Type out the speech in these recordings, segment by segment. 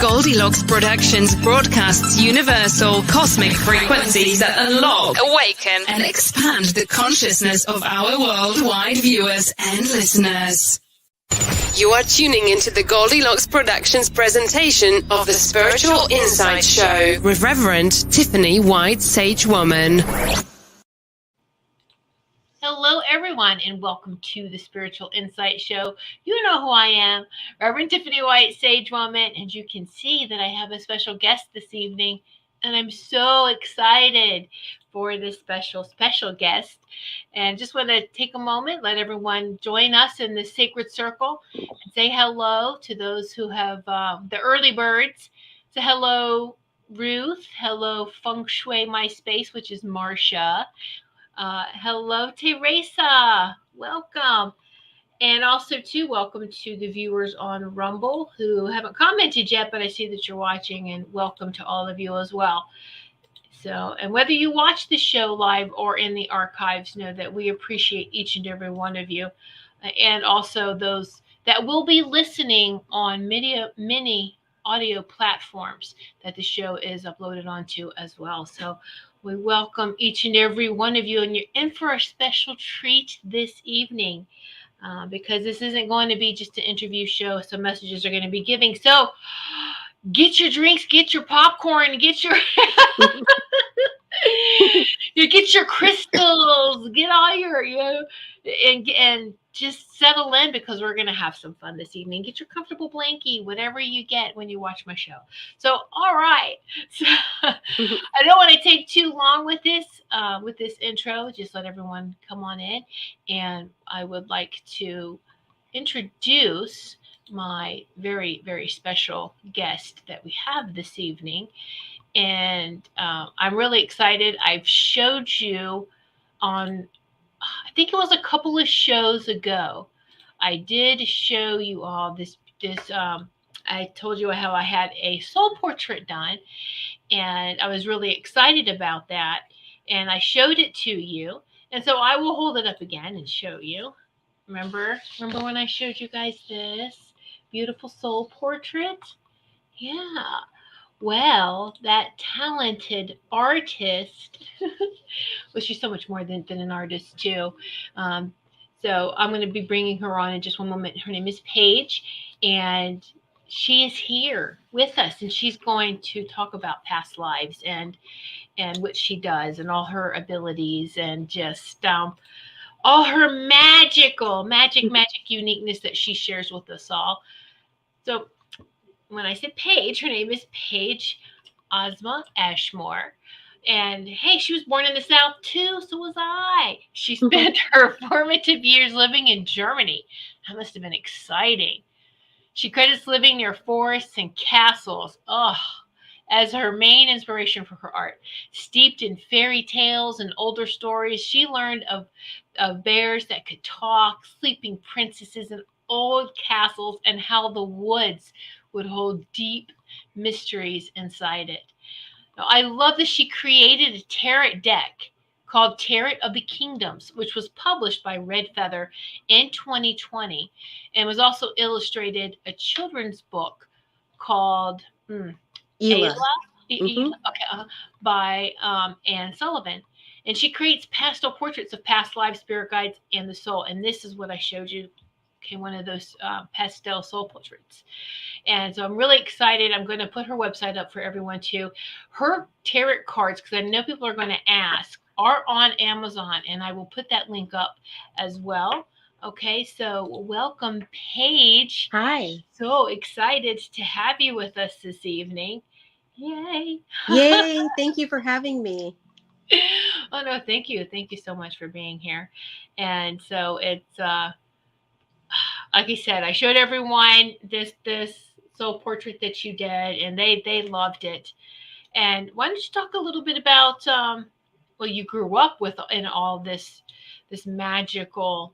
Goldylocks Productions broadcasts universal cosmic frequencies that unlock, awaken, and expand the consciousness of our worldwide viewers and listeners. You are tuning into the Goldylocks Productions presentation of the Spiritual Insight Show with Reverend Tiffany White Sage Woman. Hello, everyone, and welcome to the Spiritual Insight Show. You know who I am, Reverend Tiffany White Sage Woman, and you can see that I have a special guest this evening, and I'm so excited for this special guest. And just want to take a moment, let everyone join us in this sacred circle and say hello to those who have the early birds. So hello, Ruth. Hello, Feng Shui My Space, which is Marcia. Hello, Teresa. Welcome. And also, too, welcome to the viewers on Rumble who haven't commented yet, but I see that you're watching, and welcome to all of you as well. So, and whether you watch the show live or in the archives, know that we appreciate each and every one of you. And also those that will be listening on many audio platforms that the show is uploaded onto as well. So we welcome each and every one of you, and you're in for a special treat this evening because this isn't going to be just an interview show. Some messages are going to be giving. So get your drinks, get your popcorn, get your you get your crystals, get all your and just settle in because we're going to have some fun this evening. Get your comfortable blankie, whatever you get when you watch my show. So, all right. So, I don't want to take too long with this intro. Just let everyone come on in. And I would like to introduce my very, very special guest that we have this evening. And I'm really excited. I've showed you on, I think it was a couple of shows ago. I did show you all this. I told you how I had a soul portrait done, and I was really excited about that. And I showed it to you, and so I will hold it up again and show you. Remember when I showed you guys this beautiful soul portrait? Yeah. Well, that talented artist, well, she's so much more than an artist, too. So I'm going to be bringing her on in just one moment. Her name is Paige, and she is here with us, and she's going to talk about past lives and what she does and all her abilities and just all her magic uniqueness that she shares with us all. So when I said Paige, her name is Paige Ozma Ashmore. And hey, she was born in the South too, so was I. She spent her formative years living in Germany. That must have been exciting. She credits living near forests and castles as her main inspiration for her art. Steeped in fairy tales and older stories, she learned of bears that could talk, sleeping princesses, and old castles, and how the woods would hold deep mysteries inside it. Now, I love that she created a tarot deck called Tarot of the Kingdoms, which was published by Red Feather in 2020, and was also illustrated a children's book called Ayla. By Anne Sullivan. And she creates pastel portraits of past lives, spirit guides, and the soul. And this is what I showed you. Okay, one of those pastel soul portraits. And so I'm really excited. I'm going to put her website up for everyone too. Her tarot cards, because I know people are going to ask, are on Amazon, and I will put that link up as well. Okay, so welcome, Paige. Hi. So excited to have you with us this evening. Yay. Yay. Thank you for having me. Oh, no, thank you. Thank you so much for being here. And so it's, like I said, I showed everyone this soul portrait that you did, and they loved it. And why don't you talk a little bit about, well, you grew up in all this magical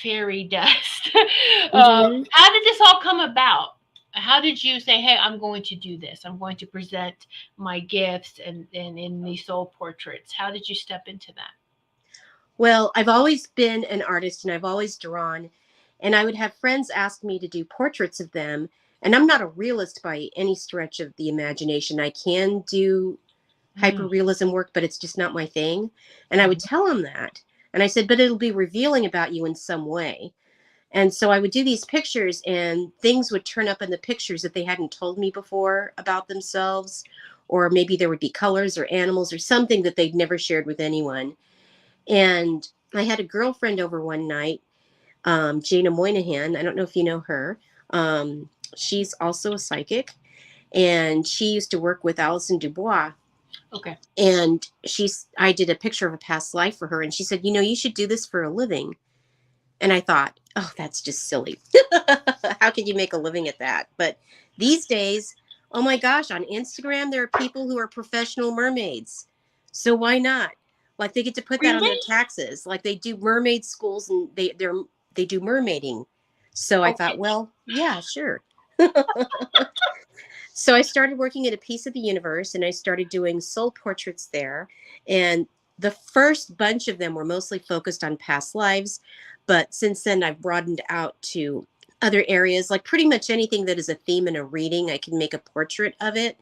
fairy dust. How did this all come about? How did you say, hey, I'm going to do this? I'm going to present my gifts and in these soul portraits. How did you step into that? Well, I've always been an artist, and I've always drawn. And I would have friends ask me to do portraits of them And I'm not a realist by any stretch of the imagination. I can do hyperrealism work, but it's just not my thing. And I would tell him that. And I said, but it'll be revealing about you in some way. And so I would do these pictures, and things would turn up in the pictures that they hadn't told me before about themselves. Or maybe there would be colors or animals or something that they'd never shared with anyone. And I had a girlfriend over one night, Jana Moynihan. I don't know if you know her. She's also a psychic, and she used to work with Alison Dubois. Okay. And I did a picture of a past life for her, and she said, you should do this for a living. And I thought, oh, that's just silly. How could you make a living at that? But these days, oh my gosh, on Instagram, there are people who are professional mermaids. So why not? Like, they get to put that on their taxes. Like, they do mermaid schools, and they do mermaiding. So I thought, well, yeah, sure. So I started working at a piece of the universe, and I started doing soul portraits there. And the first bunch of them were mostly focused on past lives. But since then, I've broadened out to other areas, like pretty much anything that is a theme in a reading, I can make a portrait of it.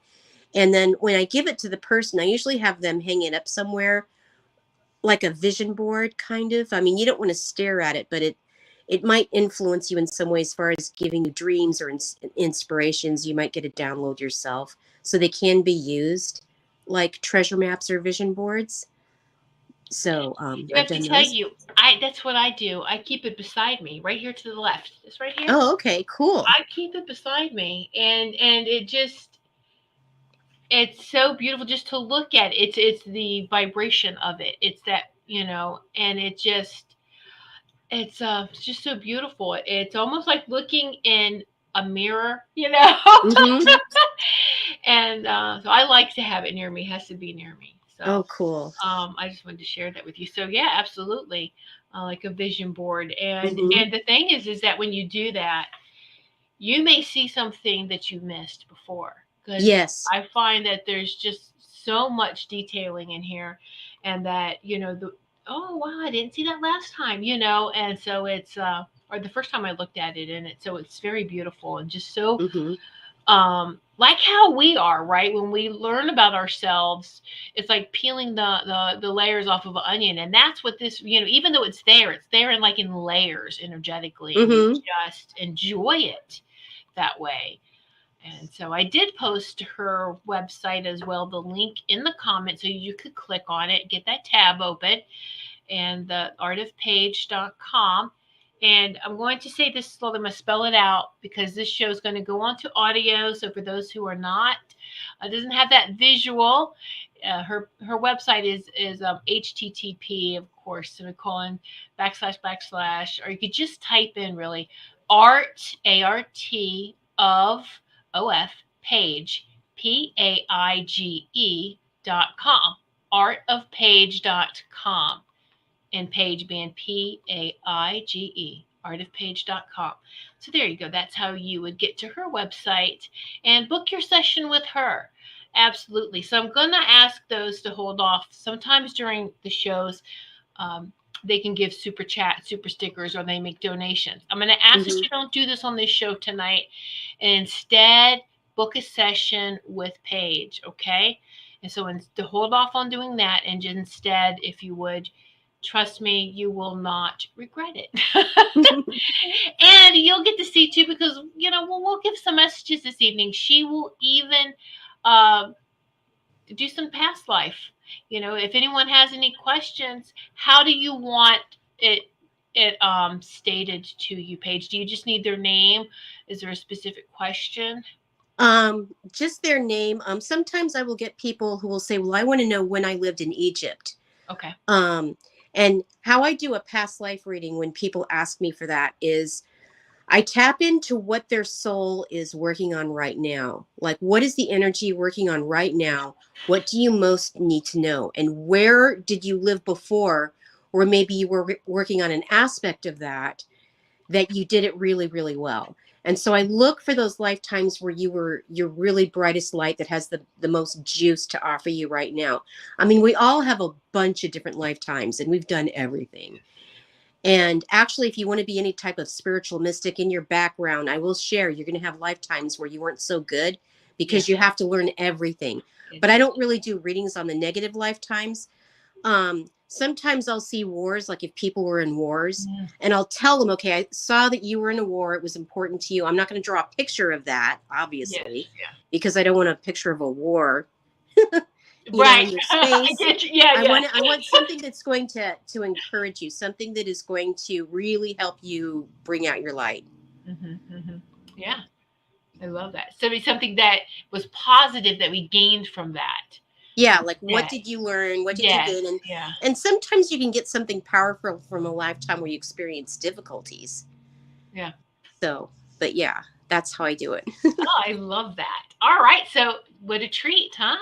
And then when I give it to the person, I usually have them hang it up somewhere, like a vision board, kind of. I mean, you don't want to stare at it, but it might influence you in some way as far as giving you dreams or inspirations. You might get a download yourself. So they can be used like treasure maps or vision boards. So I have to tell you, that's what I do. I keep it beside me, right here to the left. It's right here. Oh, okay, cool. I keep it beside me, and it's so beautiful just to look at. It's the vibration of it. It's that, and it's just so beautiful. It's almost like looking in a mirror, Mm-hmm. And so I like to have it near me. It has to be near me. So, oh, cool. I just wanted to share that with you. So yeah, absolutely, like a vision board. And Mm-hmm. and the thing is that when you do that, you may see something that you missed before. Yes. I find that there's just so much detailing in here, and that oh wow, I didn't see that last time, and so it's or the first time I looked at it, and so it's very beautiful and just so like how we are, right? When we learn about ourselves, it's like peeling the layers off of an onion, and that's what this, even though it's there in like in layers energetically, and you just enjoy it that way. And so I did post her website as well, the link in the comments, so you could click on it, get that tab open, and the artofpaige.com. And I'm going to say this slowly. I'm going to spell it out because this show is going to go on to audio. So for those who are not, doesn't have that visual, her website is HTTP, of course, semicolon, / or you could just type in really art, ART, of Paige, PAIGE.com, artofpaige.com. And Paige being PAIGE, artofpaige.com. So there you go. That's how you would get to her website and book your session with her. Absolutely. So I'm going to ask those to hold off. Sometimes during the shows, they can give super chat, super stickers, or they make donations. I'm going to ask that you don't do this on this show tonight, and instead book a session with Paige, okay? And so to hold off on doing that, and instead, if you would, trust me, you will not regret it. And you'll get to see too, because we'll give some messages this evening. She will even do some past life. If anyone has any questions, how do you want it stated to you, Paige? Do you just need their name? Is there a specific question? Just their name. Sometimes I will get people who will say, well, I want to know when I lived in Egypt. Okay. And how I do a past life reading when people ask me for that is I tap into what their soul is working on right now. Like, what is the energy working on right now? What do you most need to know? And where did you live before? Or maybe you were working on an aspect of that you did it really, really well. And so I look for those lifetimes where you were your really brightest light that has the most juice to offer you right now. I mean, we all have a bunch of different lifetimes, and we've done everything. And actually, if you want to be any type of spiritual mystic in your background, I will share, you're going to have lifetimes where you weren't so good because you have to learn everything. But I don't really do readings on the negative lifetimes. Sometimes I'll see wars, like if people were in wars, and I'll tell them, okay, I saw that you were in a war. It was important to you. I'm not going to draw a picture of that, obviously, because I don't want a picture of a war. You know, in your space. I want something that's going to encourage you, something that is going to really help you bring out your light. Yeah, I love that. So it's something that was positive that we gained from that. Yeah, like what did you learn? What did you gain? And sometimes you can get something powerful from a lifetime where you experience difficulties. Yeah. So, but yeah, that's how I do it. Oh, I love that. All right. So what a treat, huh?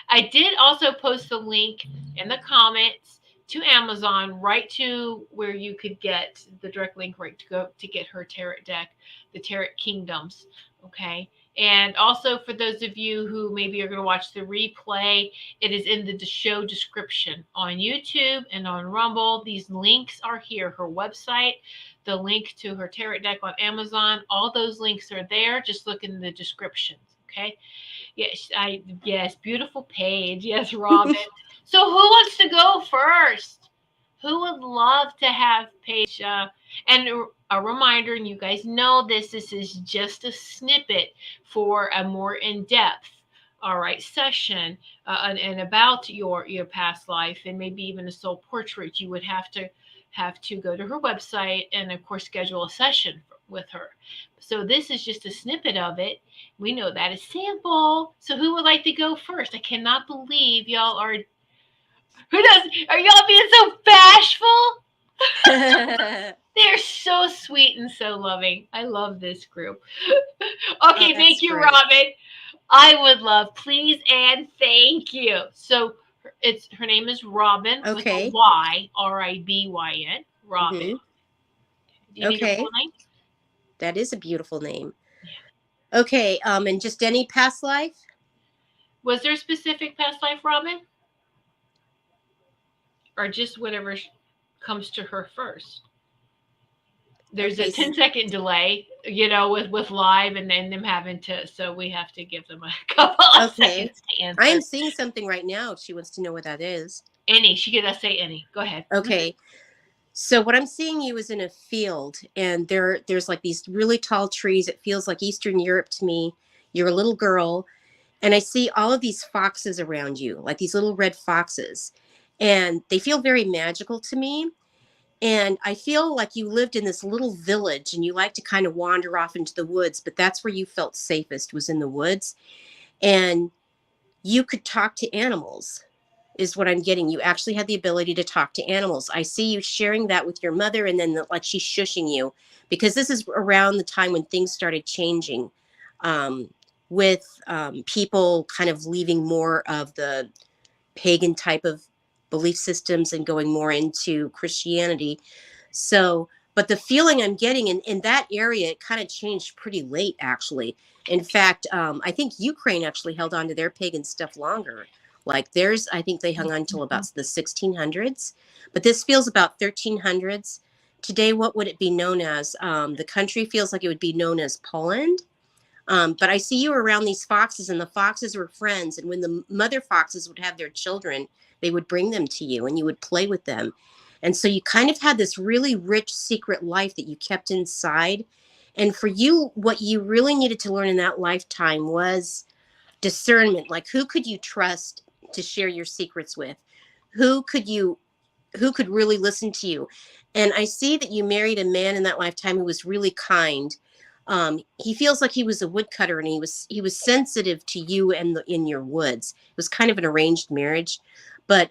I did also post the link in the comments to Amazon, right to where you could get the direct link right to go to get her tarot deck, the Tarot Kingdoms. Okay. And also for those of you who maybe are going to watch the replay, it is in the show description on YouTube and on Rumble. These links are here. Her website, the link to her tarot deck on Amazon, all those links are there. Just look in the descriptions. Okay. Yes, beautiful Paige. Yes, Robin. So who wants to go first? Who would love to have Paige? And a reminder, and you guys know this is just a snippet for a more in-depth, all right, session and about your past life and maybe even a soul portrait. You would have to go to her website and of course schedule a session with her. So this is just a snippet of it. We know that is sample. So who would like to go first? I cannot believe y'all are. Are y'all being so bashful? They're so sweet and so loving. I love this group. Okay, thank you, great. Robin. I would love, please and thank you. So her name is Robin with a Y, Ribyn. Robin. Do you need a full name? That is a beautiful name. Yeah. Okay, and just any past life? Was there a specific past life, Robin? Or just whatever comes to her first? There's a 10-second delay, with live and then them having to, so we have to give them a couple of seconds to answer. I am seeing something right now if she wants to know what that is. Any. She could say any. Go ahead. Okay. So what I'm seeing you is in a field, and there's like these really tall trees. It feels like Eastern Europe to me. You're a little girl, and I see all of these foxes around you, like these little red foxes, and they feel very magical to me. And I feel like you lived in this little village and you like to kind of wander off into the woods, but that's where you felt safest, was in the woods. And you could talk to animals, is what I'm getting. You actually had the ability to talk to animals. I see you sharing that with your mother, and then like she's shushing you, because this is around the time when things started changing, with people kind of leaving more of the pagan type of belief systems and going more into Christianity. So, but the feeling I'm getting in that area, it kind of changed pretty late, actually. In fact, I think Ukraine actually held on to their pagan stuff longer. Like theirs, I think they hung on until about the 1600s, but this feels about 1300s. Today, what would it be known as? The country feels like it would be known as Poland. But I see you around these foxes, and the foxes were friends. And when the mother foxes would have their children, they would bring them to you and you would play with them. And so you kind of had this really rich secret life that you kept inside. And for you, what you really needed to learn in that lifetime was discernment. Like, who could you trust to share your secrets with? Who could really listen to you? And I see that you married a man in that lifetime who was really kind. He feels like he was a woodcutter, and he was sensitive to you and in your woods. It was kind of an arranged marriage, but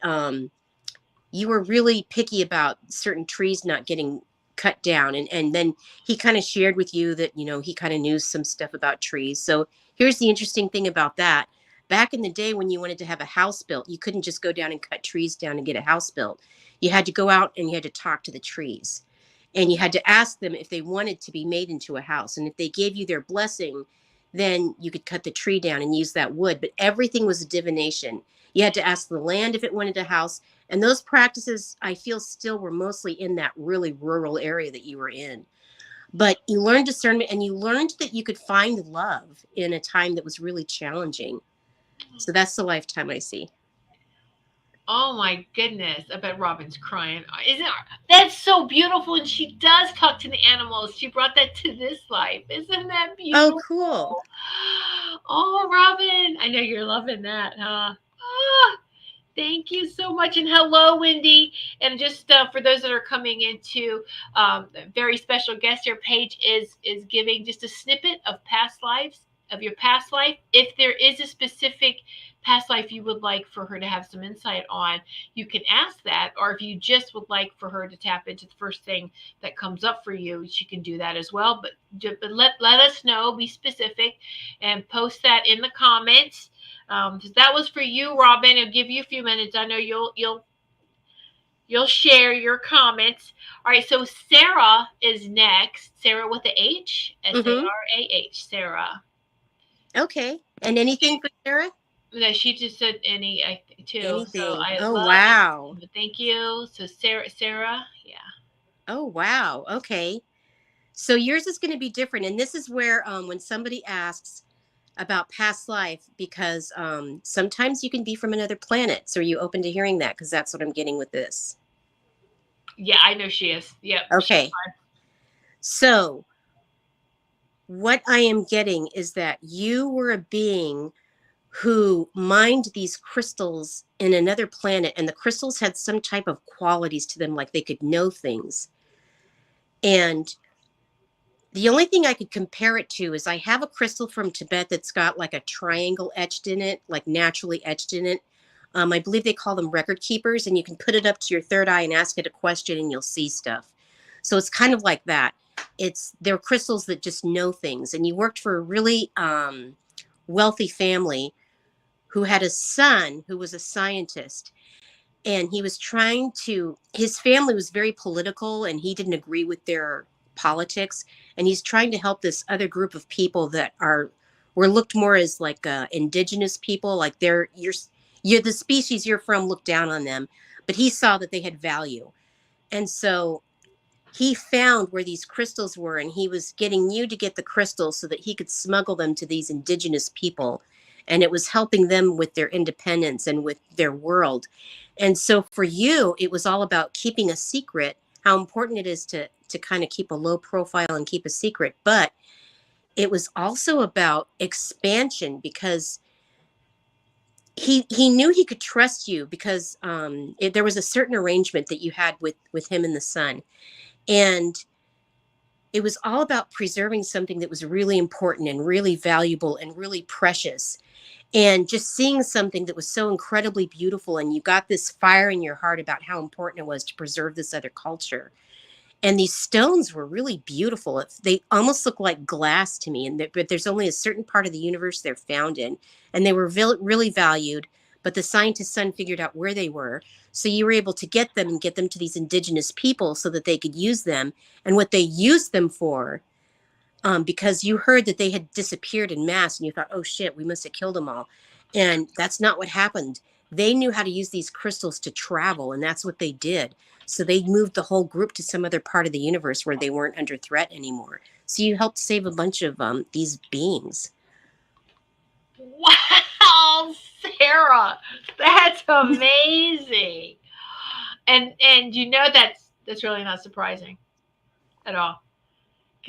you were really picky about certain trees not getting cut down. And then he kind of shared with you that, he kind of knew some stuff about trees. So here's the interesting thing about that. Back in the day when you wanted to have a house built, you couldn't just go down and cut trees down and get a house built. You had to go out and you had to talk to the trees. And you had to ask them if they wanted to be made into a house. And if they gave you their blessing, then you could cut the tree down and use that wood. But everything was a divination. You had to ask the land if it wanted a house, And those practices, I feel, still were mostly in that really rural area that you were in. But you learned discernment, and you learned that you could find love in a time that was really challenging. So that's the lifetime I see. Oh my goodness. I bet Robin's crying. That's so beautiful. And she does talk to the animals. She brought that to this life. Isn't that beautiful? Oh, cool. Oh, Robin. I know you're loving that, huh? Ah, thank you so much. And hello, Wendy. And just for those that are coming into a very special guest here, Paige is giving just a snippet of past lives, of your past life. If there is a specific past life you would like for her to have some insight on, you can ask that. Or if you just would like for her to tap into the first thing that comes up for you, she can do that as well. But let us know, be specific, and post that in the comments. That was for you, Robin. I'll give you a few minutes. I know you'll share your comments. All right, so Sarah is next. Sarah with the H, Sarah. Sarah. Okay. And anything for Sarah? No, she just said any too. Anything. So I Oh, love wow. it. Thank you. So Sarah, yeah. Oh, wow. Okay. So yours is going to be different. And this is where when somebody asks about past life, because sometimes you can be from another planet. So are you open to hearing that? Because that's what I'm getting with this. Yeah, I know she is. Yep. Okay. So what I am getting is that you were a being who mined these crystals in another planet, and the crystals had some type of qualities to them, like they could know things. And the only thing I could compare it to is I have a crystal from Tibet that's got like a triangle etched in it, like naturally etched in it. I believe they call them record keepers, and you can put it up to your third eye and ask it a question and you'll see stuff. So it's kind of like that. They're crystals that just know things. And you worked for a really wealthy family who had a son who was a scientist. And he was his family was very political, and he didn't agree with their politics. And he's trying to help this other group of people that were looked more as like indigenous people, like you're the species you're from, looked down on them. But he saw that they had value. And so he found where these crystals were, and he was getting you to get the crystals so that he could smuggle them to these indigenous people. And it was helping them with their independence and with their world. And so for you, it was all about keeping a secret, how important it is to kind of keep a low profile and keep a secret. But it was also about expansion, because he knew he could trust you, because there was a certain arrangement that you had with him and the son. And it was all about preserving something that was really important and really valuable and really precious. And just seeing something that was so incredibly beautiful, and you got this fire in your heart about how important it was to preserve this other culture. And these stones were really beautiful. They almost look like glass to me, but there's only a certain part of the universe they're found in. And they were really valued, but the scientist's son figured out where they were. So you were able to get them and get them to these indigenous people so that they could use them. And what they used them for, because you heard that they had disappeared in mass, and you thought, oh shit, we must have killed them all. And that's not what happened. They knew how to use these crystals to travel, and that's what they did. So they moved the whole group to some other part of the universe where they weren't under threat anymore. So you helped save a bunch of these beings. Wow, Sarah, that's amazing. And you know that's really not surprising at all.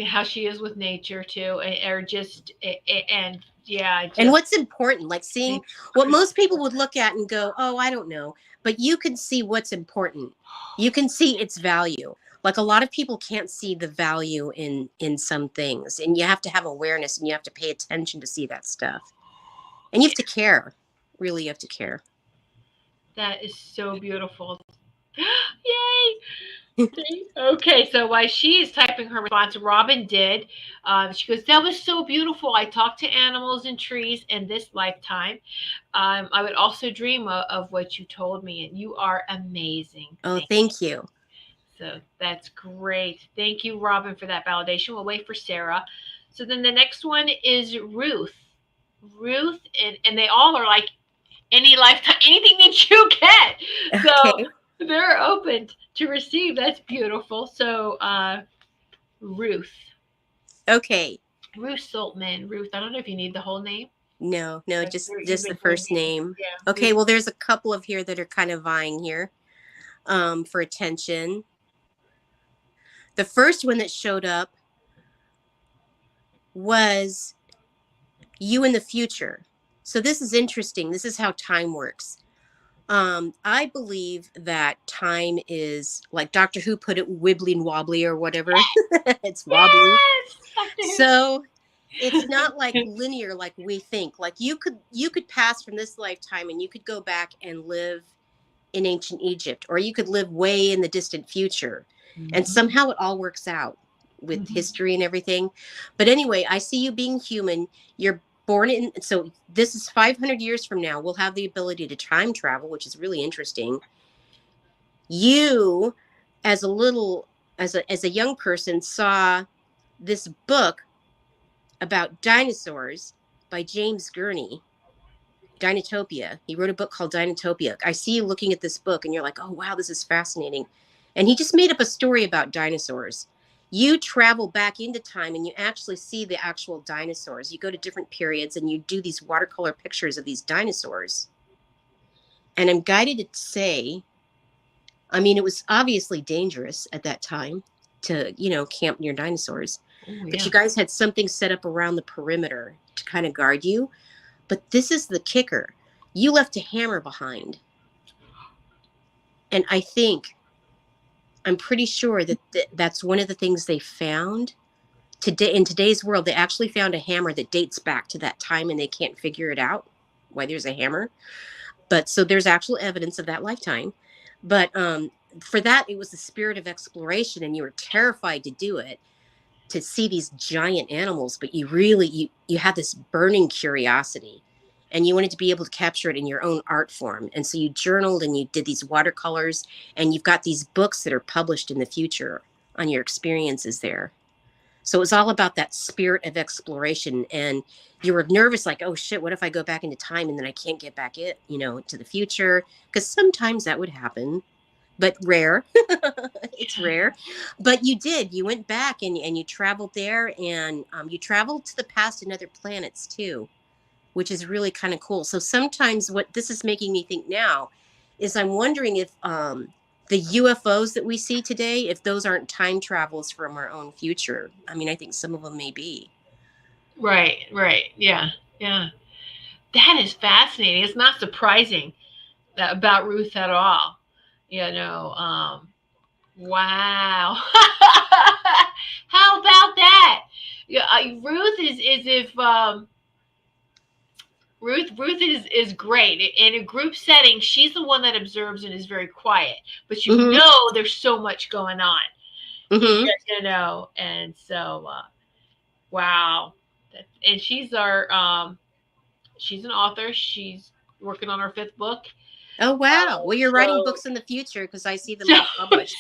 How she is with nature too, or just and yeah. And what's important, like seeing what most people would look at and go, oh, I don't know. But you can see what's important. You can see its value. Like a lot of people can't see the value in some things. And you have to have awareness, and you have to pay attention to see that stuff. And you have to care. Really, you have to care. That is so beautiful. Yay! Okay, so while she is typing her response, Robin did. She goes, that was so beautiful. I talked to animals and trees in this lifetime. I would also dream of what you told me, and you are amazing. Oh, thank you. So that's great. Thank you, Robin, for that validation. We'll wait for Sarah. So then the next one is Ruth. Ruth, and they all are like any lifetime, anything that you get. So Okay. they're open to receive. That's beautiful. So Ruth. Okay. Ruth Saltman. Ruth, I don't know if you need the whole name. No, You've just the been told first me. name. Yeah. Okay, Ruth. well, there's a couple of here that are kind of vying here for attention. The first one that showed up was you in the future. So this is interesting. This is how time works. I believe that time is, like Doctor Who put it, wibbly and wobbly or whatever. It's wobbly. Yes. Doctor Who. So it's not like linear like we think. Like you could pass from this lifetime and you could go back and live in ancient Egypt, or you could live way in the distant future. And somehow it all works out with history and everything. But anyway, I see you being human. You're born in, so this is 500 years from now. We'll have the ability to time travel, which is really interesting. You, as a young person, saw this book about dinosaurs by James Gurney, Dinotopia. He wrote a book called Dinotopia. I see you looking at this book and you're like, oh, wow, this is fascinating. And he just made up a story about dinosaurs. You travel back into time and you actually see the actual dinosaurs. You go to different periods and you do these watercolor pictures of these dinosaurs. And I'm guided to say, I mean, it was obviously dangerous at that time to, camp near dinosaurs. But you guys had something set up around the perimeter to kind of guard you. But this is the kicker. You left a hammer behind. And I'm pretty sure that that's one of the things they found. Today, in today's world, they actually found a hammer that dates back to that time and they can't figure it out why there's a hammer. But so there's actual evidence of that lifetime. But for that, it was the spirit of exploration and you were terrified to do it, to see these giant animals, but you had this burning curiosity and you wanted to be able to capture it in your own art form. And so you journaled and you did these watercolors and you've got these books that are published in the future on your experiences there. So it was all about that spirit of exploration. And you were nervous, like, oh shit, what if I go back into time and then I can't get back to the future? Because sometimes that would happen. But rare. It's rare. But you went back and you traveled there, and you traveled to the past and other planets too, which is really kind of cool. So sometimes what this is making me think now is I'm wondering if the UFOs that we see today, if those aren't time travels from our own future. I mean, I think some of them may be. Right. Yeah. That is fascinating. It's not surprising about Ruth at all. Wow. How about that? Yeah, Ruth is if Ruth is great in a group setting. She's the one that observes and is very quiet, but there's so much going on. And so wow. And she's she's an author. She's working on her 5th book. Oh, wow. Well, you're writing books in the future because I see them all published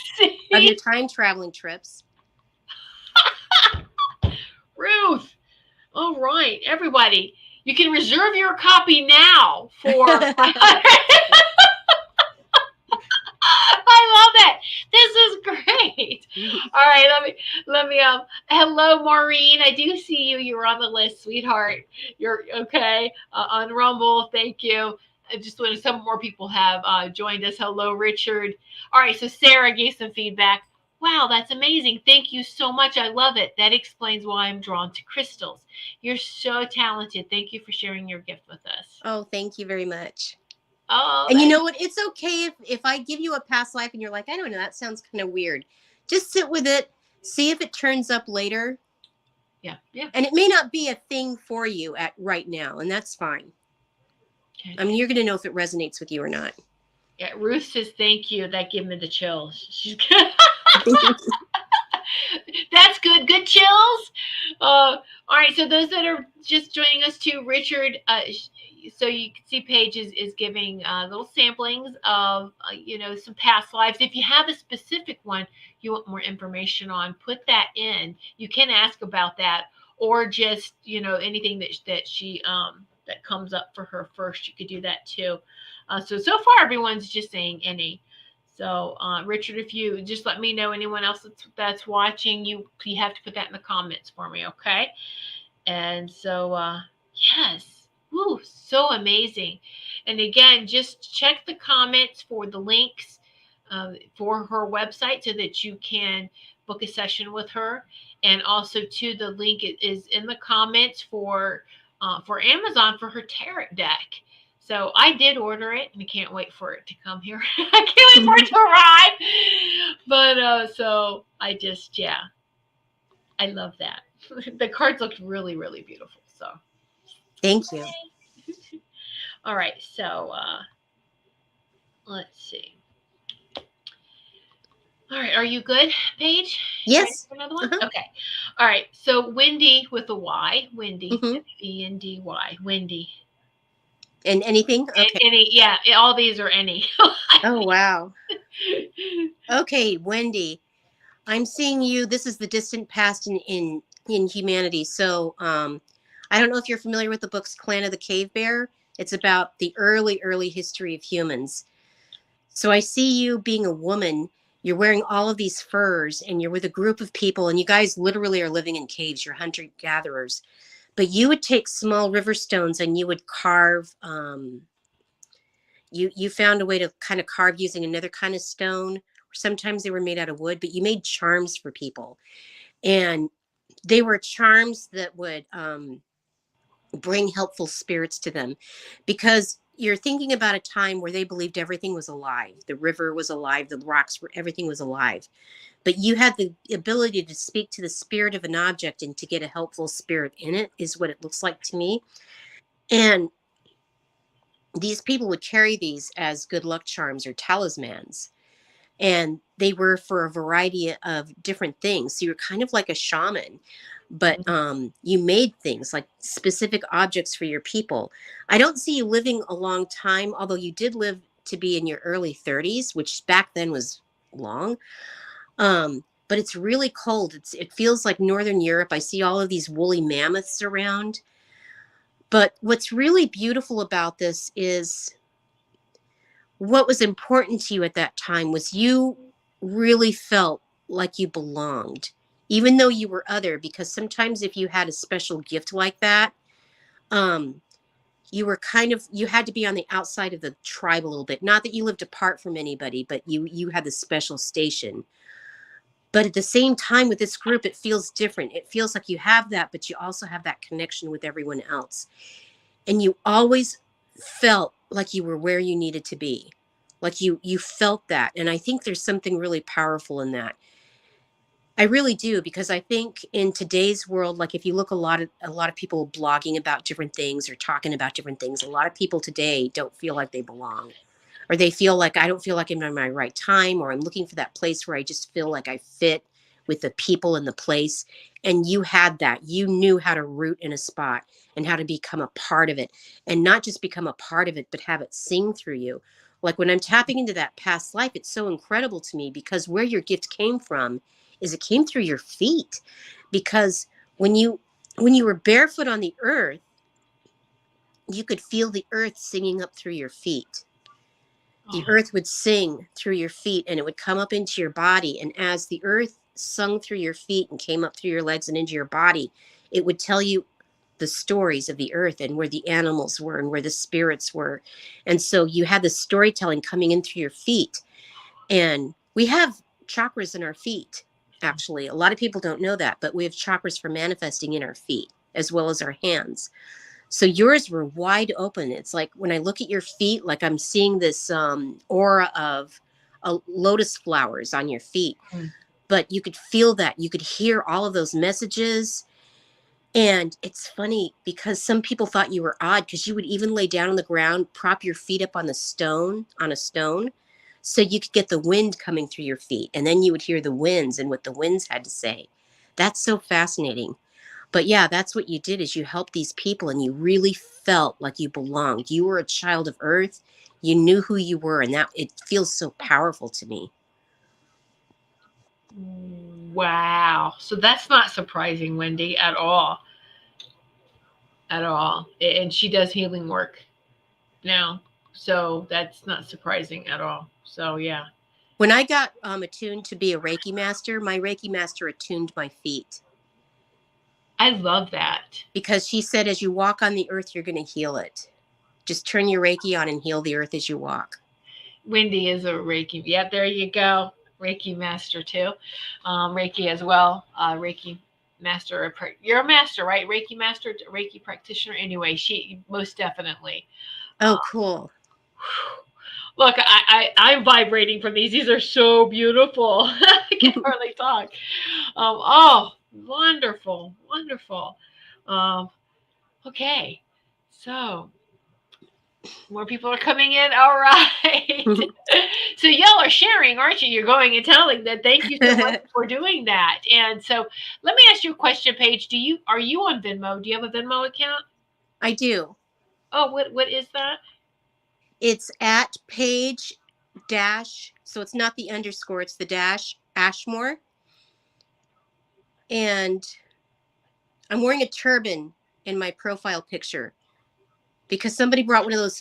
of your time traveling trips. Ruth. All right, everybody. You can reserve your copy now for I love it. This is great. All right, let me hello Maureen. I do see you. You're on the list, sweetheart. You're okay on Rumble. Thank you. I just want some more people have joined us. Hello, Richard. All right, so Sarah gave some feedback. Wow, that's amazing. Thank you so much. I love it. That explains why I'm drawn to crystals. You're so talented. Thank you for sharing your gift with us. Oh, thank you very much. Oh, and you know what? It's okay if I give you a past life and you're like, I don't know, that sounds kind of weird. Just sit with it. See if it turns up later. Yeah. And it may not be a thing for you at right now, and that's fine. Okay. I mean, you're going to know if it resonates with you or not. Yeah, Ruth says thank you. That gave me the chills. She's good. That's good. Good chills. All right. So those that are just joining us too, Richard. So you can see Paige is giving little samplings of some past lives. If you have a specific one you want more information on, put that in. You can ask about that, or just anything that she that comes up for her first, you could do that too. So far everyone's just saying any. So Richard, if you just let me know, anyone else that's watching, you have to put that in the comments for me, okay? And so yes, woo, so amazing. And again, just check the comments for the links for her website so that you can book a session with her. And also, too, the link is in the comments for Amazon for her tarot deck. So I did order it, and I can't wait for it to come here. I can't wait for it to arrive. But so I just, yeah, I love that. The cards looked really, really beautiful. So Thank you. all right, so let's see. All right, are you good, Paige? Yes. Ready for another one? Okay. All right. So Wendy with a Y, Wendy, Mhm. Wendy, Wendy. And anything? Okay. Any, yeah, all these are any. Oh, wow. Okay, Wendy, I'm seeing you. This is the distant past in humanity. So I don't know if you're familiar with the books Clan of the Cave Bear. It's about the early history of humans. So I see you being a woman. You're wearing all of these furs and you're with a group of people and you guys literally are living in caves. You're hunter-gatherers. But you would take small river stones and you would carve. You found a way to kind of carve using another kind of stone. Sometimes they were made out of wood, but you made charms for people. And they were charms that would bring helpful spirits to them, because you're thinking about a time where they believed everything was alive. The river was alive, the rocks were, everything was alive. But you had the ability to speak to the spirit of an object and to get a helpful spirit in it, is what it looks like to me. And these people would carry these as good luck charms or talismans. And they were for a variety of different things. So you're kind of like a shaman, but you made things like specific objects for your people. I don't see you living a long time, although you did live to be in your early 30s, which back then was long. But it's really cold. It feels like Northern Europe. I see all of these woolly mammoths around. But what's really beautiful about this is what was important to you at that time was you really felt like you belonged, even though you were other, because sometimes if you had a special gift like that, you were kind of, you had to be on the outside of the tribe a little bit. Not that you lived apart from anybody, but you had the special station. But at the same time with this group, it feels different. It feels like you have that, but you also have that connection with everyone else. And you always felt like you were where you needed to be. Like you felt that. And I think there's something really powerful in that. I really do, because I think in today's world, like if you look a lot of people blogging about different things or talking about different things, a lot of people today don't feel like they belong, or they feel like, I don't feel like I'm in my right time, or I'm looking for that place where I just feel like I fit with the people and the place. And you had that. You knew how to root in a spot and how to become a part of it, and not just become a part of it, but have it sing through you. Like when I'm tapping into that past life, it's so incredible to me, because where your gift came from is it came through your feet. Because when you were barefoot on the earth, you could feel the earth singing up through your feet. The earth would sing through your feet and it would come up into your body. And as the earth sung through your feet and came up through your legs and into your body, it would tell you the stories of the earth and where the animals were and where the spirits were. And so you had the storytelling coming in through your feet. And we have chakras in our feet, actually. A lot of people don't know that, but we have chakras for manifesting in our feet as well as our hands. So yours were wide open. It's like when I look at your feet, like I'm seeing this aura of lotus flowers on your feet. But you could feel that. You could hear all of those messages. And it's funny because some people thought you were odd, because you would even lay down on the ground, prop your feet up on a stone, so you could get the wind coming through your feet. And then you would hear the winds and what the winds had to say. That's so fascinating. But yeah, that's what you did, is you helped these people and you really felt like you belonged. You were a child of earth. You knew who you were, and that it feels so powerful to me. Wow. So that's not surprising, Wendy, at all. at all. And she does healing work now. So that's not surprising at all. So, yeah. When I got attuned to be a Reiki master, my Reiki master attuned my feet. I love that. Because she said, as you walk on the earth, you're going to heal it. Just turn your Reiki on and heal the earth as you walk. Wendy is a Reiki. Yep, there you go. Reiki master too. Reiki as well. Reiki master. You're a master, right? Reiki master, Reiki practitioner. Anyway, she most definitely. Oh, cool. Look, I'm vibrating from these. These are so beautiful. I can hardly talk. Oh, wonderful, wonderful. Okay, so more people are coming in. All right. So y'all are sharing, aren't you? You're going and telling that. Thank you so much for doing that. And so let me ask you a question, Paige. Are you on Venmo? Do you have a Venmo account? I do. Oh, what is that? It's at Paige dash. So it's not the underscore, it's the dash Ashmore. And I'm wearing a turban in my profile picture because somebody brought one of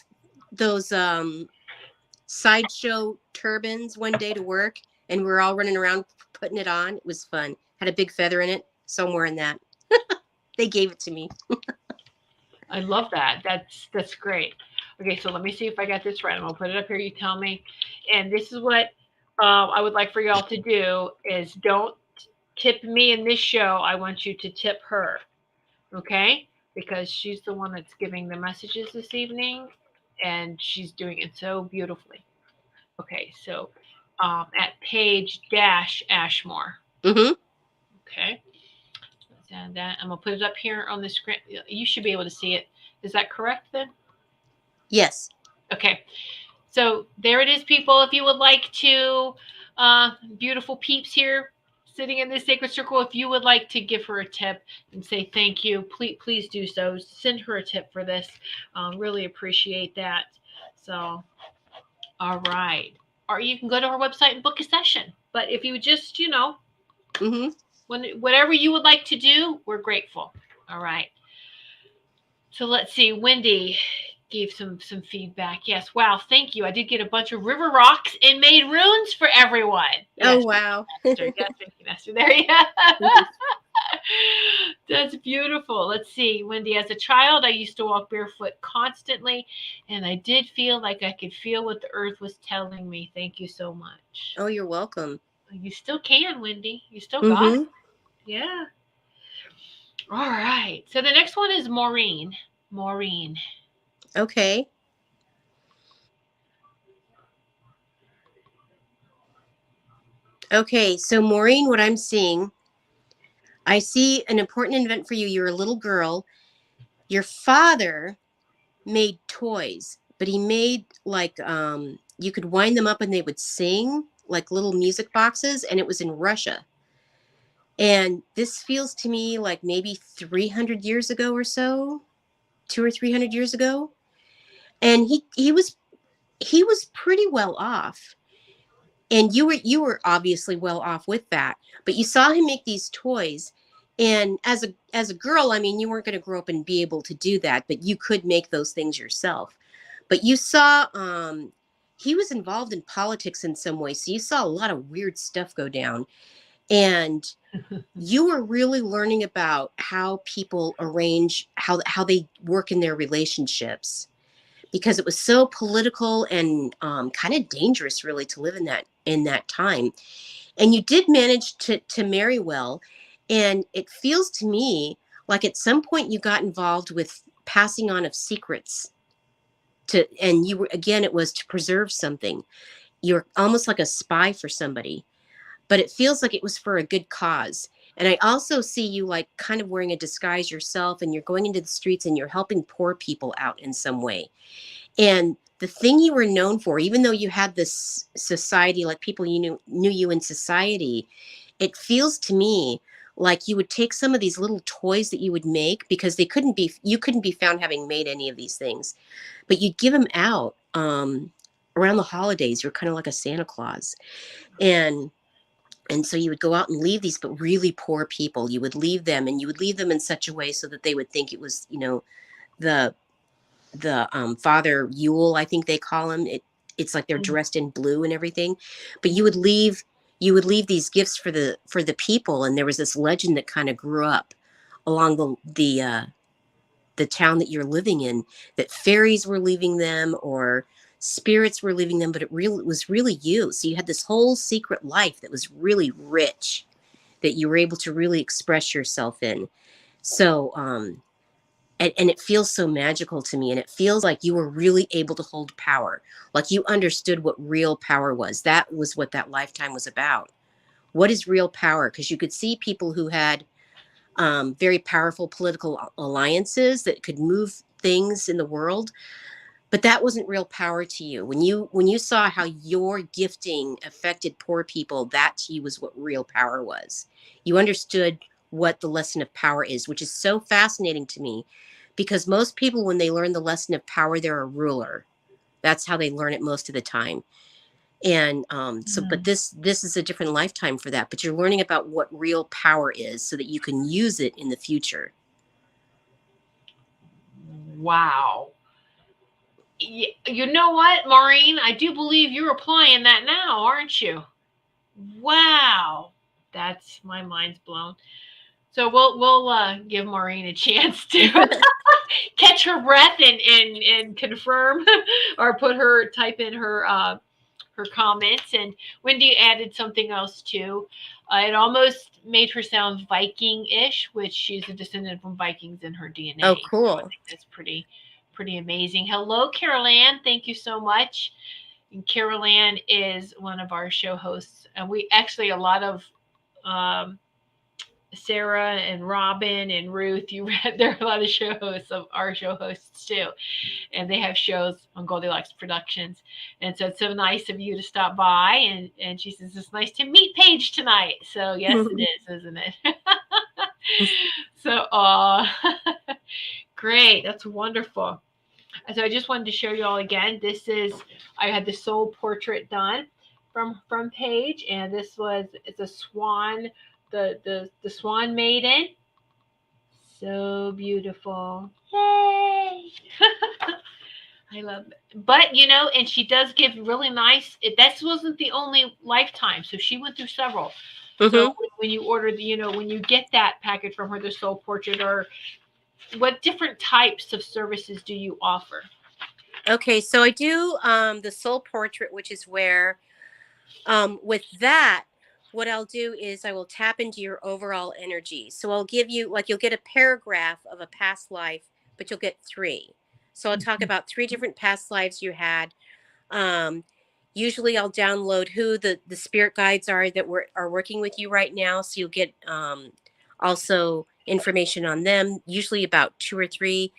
those sideshow turbans one day to work, and we were all running around putting it on. It was fun. Had a big feather in it. Somewhere in that. They gave it to me. I love that. That's great. Okay, so let me see if I got this right. I'm gonna put it up here. You tell me. And this is what I would like for y'all to do is don't tip me in this show. I want you to tip her. Okay? Because she's the one that's giving the messages this evening, and she's doing it so beautifully. Okay, so at Paige dash Ashmore. Mm-hmm. Okay. And that I'm gonna put it up here on the screen. You should be able to see it. Is that correct then? Yes. Okay. So there it is, people. If you would like to, beautiful peeps here sitting in this sacred circle, if you would like to give her a tip and say thank you, please do so. Send her a tip for this. Really appreciate that. So, all right. Or you can go to her website and book a session. But if you just, Mm-hmm. whatever you would like to do, we're grateful. All right. So let's see. Wendy gave some feedback. Yes. Wow. Thank you. I did get a bunch of river rocks and made runes for everyone. Yes, Oh, wow. Master. Yes, thank you, Master. There you go. That's beautiful. Let's see. Wendy, as a child, I used to walk barefoot constantly, and I did feel like I could feel what the earth was telling me. Thank you so much. Oh, you're welcome. You still can, Wendy. You still got it. Yeah. All right. So the next one is Maureen. Maureen. Okay. Okay. So Maureen, what I'm seeing, I see an important event for you. You're a little girl. Your father made toys, but he made like you could wind them up and they would sing like little music boxes, and it was in Russia. And this feels to me like maybe 300 years ago or so, 200 or 300 years ago. And he was pretty well off. And you were obviously well off with that, but you saw him make these toys. And as a girl, I mean, you weren't going to grow up and be able to do that, but you could make those things yourself. But you saw he was involved in politics in some way, so you saw a lot of weird stuff go down. And you were really learning about how people arrange, how they work in their relationships, because it was so political and kind of dangerous, really, to live in that time. And you did manage to marry well. And it feels to me like at some point you got involved with passing on of secrets and you were, again, it was to preserve something. You're almost like a spy for somebody, but it feels like it was for a good cause. And I also see you like kind of wearing a disguise yourself, and you're going into the streets and you're helping poor people out in some way. And the thing you were known for, even though you had this society, like people you knew you in society, it feels to me like you would take some of these little toys that you would make, because you couldn't be found having made any of these things, but you'd give them out around the holidays. You're kind of like a Santa Claus. And And so you would go out and leave these, but really poor people. You would leave them, and you would leave them in such a way so that they would think it was, the Father Yule, I think they call him. It's like they're dressed in blue and everything. But you would leave these gifts for the people, and there was this legend that kind of grew up along the town that you're living in, that fairies were leaving them or spirits were leaving them, but it was really you. So you had this whole secret life that was really rich, that you were able to really express yourself in. So, and it feels so magical to me. And it feels like you were really able to hold power. Like you understood what real power was. That was what that lifetime was about. What is real power? Because you could see people who had very powerful political alliances that could move things in the world. But that wasn't real power to you. When you saw how your gifting affected poor people, that to you was what real power was. You understood what the lesson of power is, which is so fascinating to me, because most people, when they learn the lesson of power, they're a ruler. That's how they learn it most of the time. And but this is a different lifetime for that. But you're learning about what real power is so that you can use it in the future. Wow. You know what, Maureen? I do believe you're applying that now, aren't you? Wow. That's, my mind's blown. So we'll give Maureen a chance to catch her breath and confirm or type in her comments. And Wendy added something else too. It almost made her sound Viking-ish, which she's a descendant from Vikings in her DNA. Oh, cool. So I think that's pretty amazing. Hello, Carol Ann. Thank you so much. And Carol Ann is one of our show hosts. And we actually, a lot of Sarah and Robin and Ruth, there are a lot of show hosts of our show hosts too. And they have shows on Goldylocks Productions. And so it's so nice of you to stop by. And she says, it's nice to meet Paige tonight. So yes, it is, isn't it? So, great. That's wonderful. So I just wanted to show you all again. I had the soul portrait done from Paige. And it's a swan, the swan maiden. So beautiful. Yay! I love it. But, and she does give really nice, that wasn't the only lifetime. So she went through several. Mm-hmm. So when you order, when you get that package from her, the soul portrait, or what different types of services do you offer? Okay, so I do the soul portrait, which is where with that, what I'll do is I will tap into your overall energy. So I'll give you, you'll get a paragraph of a past life, but you'll get 3. So I'll talk about 3 different past lives you had. Usually I'll download who the spirit guides are that are working with you right now. So you'll get also information on them, usually about 2 or 3.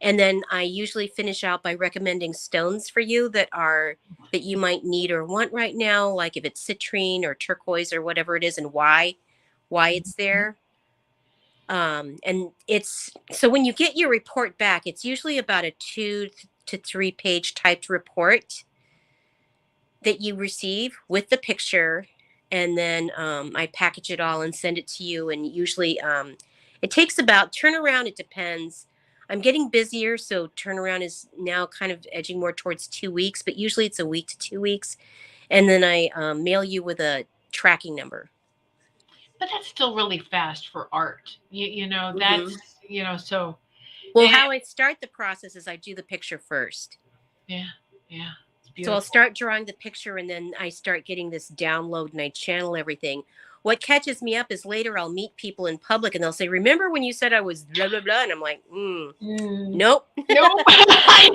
And then I usually finish out by recommending stones for you that you might need or want right now, like if it's citrine or turquoise or whatever it is, and why it's there. And it's, so when you get your report back, it's usually about a 2 to 3 page typed report that you receive with the picture. And then I package it all and send it to you. And usually it takes about, turnaround, it depends. I'm getting busier, so turnaround is now kind of edging more towards 2 weeks, but usually it's a week to 2 weeks. And then I mail you with a tracking number. But that's still really fast for art. That's, so. Well, how I start the process is I do the picture first. Yeah. So I'll start drawing the picture, and then I start getting this download, and I channel everything. What catches me up is later I'll meet people in public, and they'll say, remember when you said I was blah, blah, blah? And I'm like, nope. Nope. I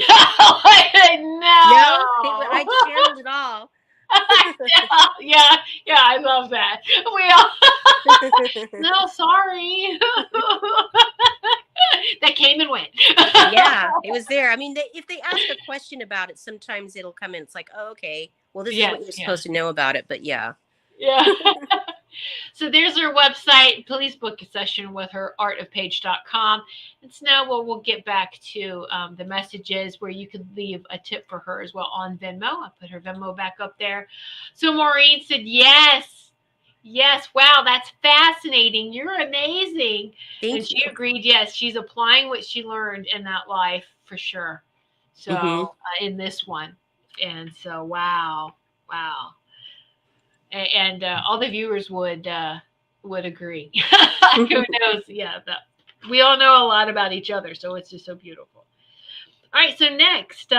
know. No, I channeled it all. Yeah, I love that. We all, no, sorry. That came and went. Yeah, it was there. I mean, if they ask a question about it, sometimes it'll come in. It's like, oh, okay, well, this is what you're supposed to know about it. But yeah. So there's her website. Please book a session with her, artofpaige.com. And so now we'll get back to the messages where you could leave a tip for her as well on Venmo. I put her Venmo back up there. So Maureen said, yes, Yes, wow, that's fascinating. You're amazing. And Thank she you. agreed, yes, she's applying what she learned in that life for sure. So, Hmm. in this one. And so, wow, wow. And all the viewers would agree. Who knows? Yeah, we all know a lot about each other, so it's just so beautiful. All right, so next,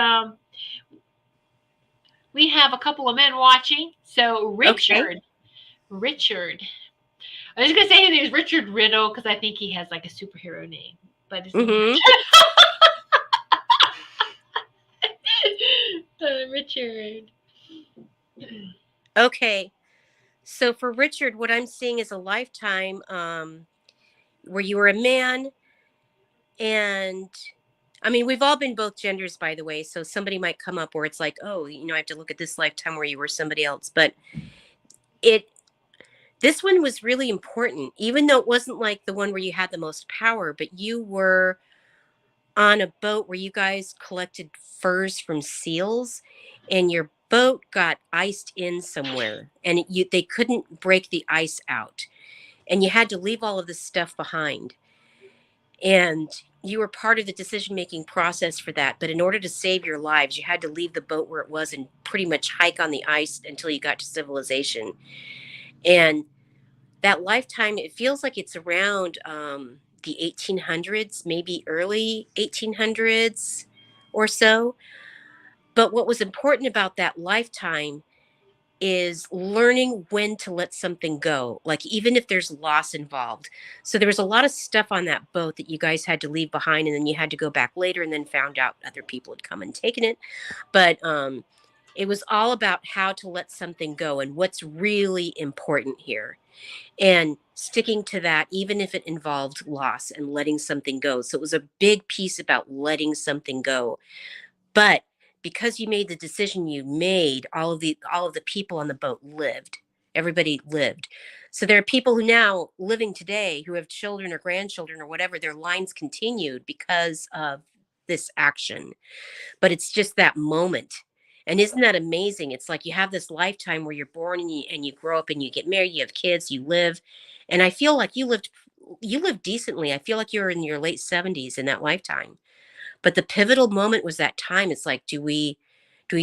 we have a couple of men watching. So, Okay. Richard. I was gonna say his name is Richard Riddle because I think he has like a superhero name, but his name Hmm. Richard. Okay. So for Richard, what I'm seeing is a lifetime where you were a man. And I mean, we've all been both genders, by the way. So somebody might come up where it's like, oh, I have to look at this lifetime where you were somebody else. But it, this one was really important, even though it wasn't like the one where you had the most power, but you were on a boat where you guys collected furs from seals, and your boat got iced in somewhere, and they couldn't break the ice out, and you had to leave all of this stuff behind. And you were part of the decision making process for that. But in order to save your lives, you had to leave the boat where it was and pretty much hike on the ice until you got to civilization. And that lifetime, it feels like it's around the 1800s, maybe early 1800s or so. But what was important about that lifetime is learning when to let something go, like even if there's loss involved. So there was a lot of stuff on that boat that you guys had to leave behind, and then you had to go back later and then found out other people had come and taken it. But it was all about how to let something go and what's really important here, and sticking to that even if it involved loss and letting something go. So it was a big piece about letting something go. But because you made the decision you made, all of the people on the boat lived. Everybody lived. So there are people who now living today who have children or grandchildren or whatever, their lines continued because of this action. But it's just that moment. And isn't that amazing? It's like you have this lifetime where you're born and you grow up and you get married, you have kids, you live. And I feel like you lived decently. I feel like you were in your late 70s in that lifetime. But the pivotal moment was that time. It's like, do we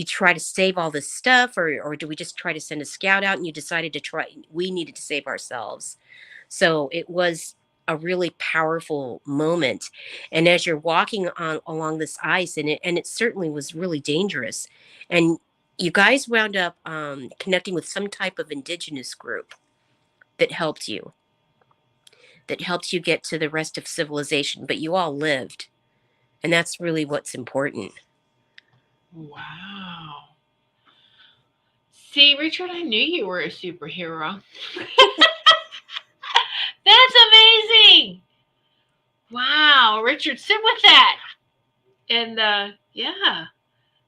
try to save all this stuff, or do we just try to send a scout out? And you decided to try, we needed to save ourselves. So it was a really powerful moment. And as you're walking on along this ice, and it certainly was really dangerous. And you guys wound up connecting with some type of indigenous group that helped you, get to the rest of civilization, but you all lived. And that's really what's important. Wow. See, Richard, I knew you were a superhero. That's amazing. Wow, Richard, sit with that. And yeah,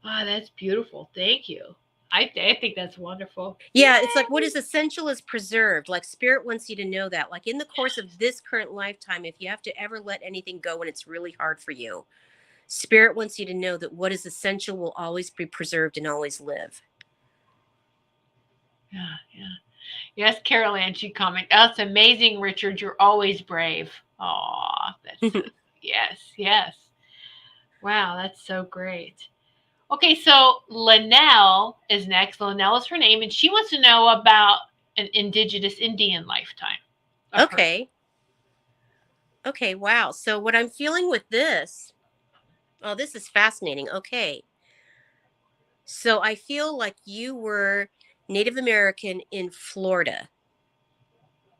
wow, that's beautiful. Thank you. I think that's wonderful. Yeah, it's like what is essential is preserved. Like spirit wants you to know that. Like in the course of this current lifetime, if you have to ever let anything go and it's really hard for you, spirit wants you to know that what is essential will always be preserved and always live. Yeah, yeah. Yes, Carol Ann, she commented, that's amazing, Richard. You're always brave. Aw, that's so, yes, yes. Wow, that's so great. Okay, so Linnell is next. Linnell is her name, and she wants to know about an indigenous Indian lifetime. Okay. Okay, wow. So what I'm feeling with this, oh, this is fascinating. Okay. So I feel like you were Native American in Florida.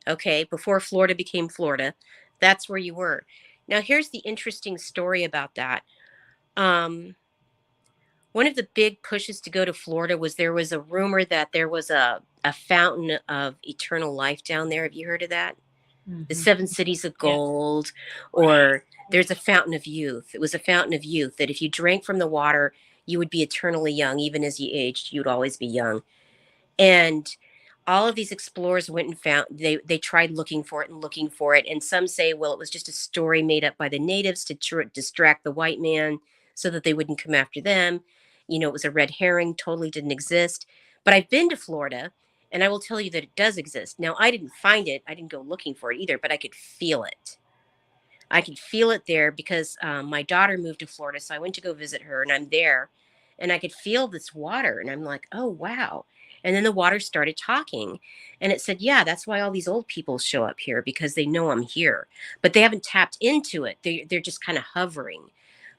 Okay, before Florida became Florida. That's where you were. Now here's the interesting story about that. Um One of the big pushes to go to Florida was there was a rumor that there was a fountain of eternal life down there. Have you heard of that? The Mm-hmm. seven cities of Yes. gold, Right. or there's a fountain of youth. It was a fountain of youth that if you drank from the water, you would be eternally young. Even as you aged, you'd always be young. And all of these explorers went and found, they tried looking for it and looking for it. And some say, well, it was just a story made up by the natives to distract the white man so that they wouldn't come after them. It was a red herring, totally didn't exist. But I've been to Florida, And I will tell you that it does exist. Now, I didn't find it. I didn't go looking for it either, but I could feel it. I could feel it there because my daughter moved to Florida. So I went to go visit her, and I'm there, and I could feel this water. And I'm like, oh, wow. And then the water started talking, and it said, yeah, that's why all these old people show up here, because they know I'm here, but they haven't tapped into it. They're just kind of hovering.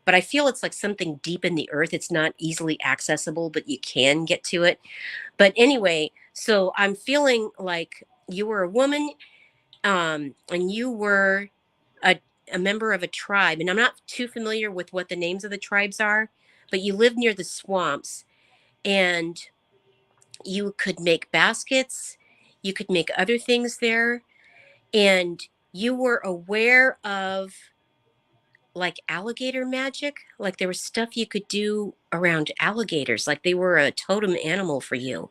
But I feel it's like something deep in the earth. It's not easily accessible, but you can get to it. But anyway, so I'm feeling like you were a woman, and you were a member of a tribe. And I'm not too familiar with what the names of the tribes are, but you live near the swamps, and you could make baskets. You could make other things there. And you were aware of like alligator magic. Like there was stuff you could do around alligators. Like they were a totem animal for you.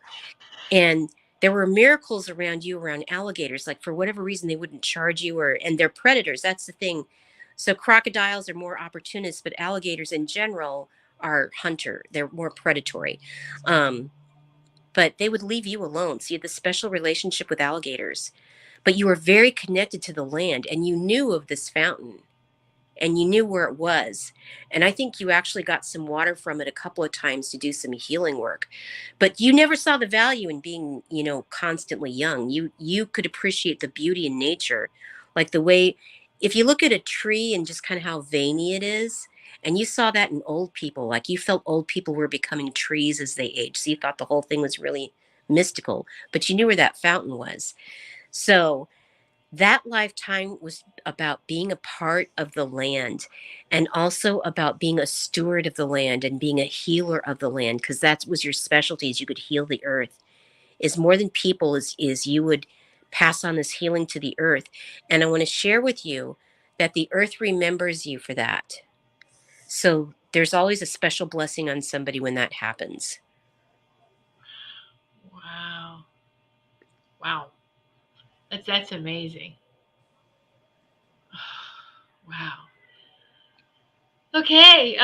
And there were miracles around you around alligators. Like for whatever reason, they wouldn't charge you, and they're predators. That's the thing. So crocodiles are more opportunists, but alligators in general are hunter. They're more predatory. But they would leave you alone. So you had this special relationship with alligators, but you were very connected to the land, and you knew of this fountain, and you knew where it was. And I think you actually got some water from it a couple of times to do some healing work. But you never saw the value in being, constantly young. You could appreciate the beauty in nature, like the way, if you look at a tree and just kind of how veiny it is, and you saw that in old people, like you felt old people were becoming trees as they aged. So you thought the whole thing was really mystical, but you knew where that fountain was. So that lifetime was about being a part of the land, and also about being a steward of the land and being a healer of the land, because that was your specialty. Is you could heal the earth. Is more than people, is you would pass on this healing to the earth. And I want to share with you that the earth remembers you for that. So there's always a special blessing on somebody when that happens. Wow. Wow. That's amazing. Wow. Okay.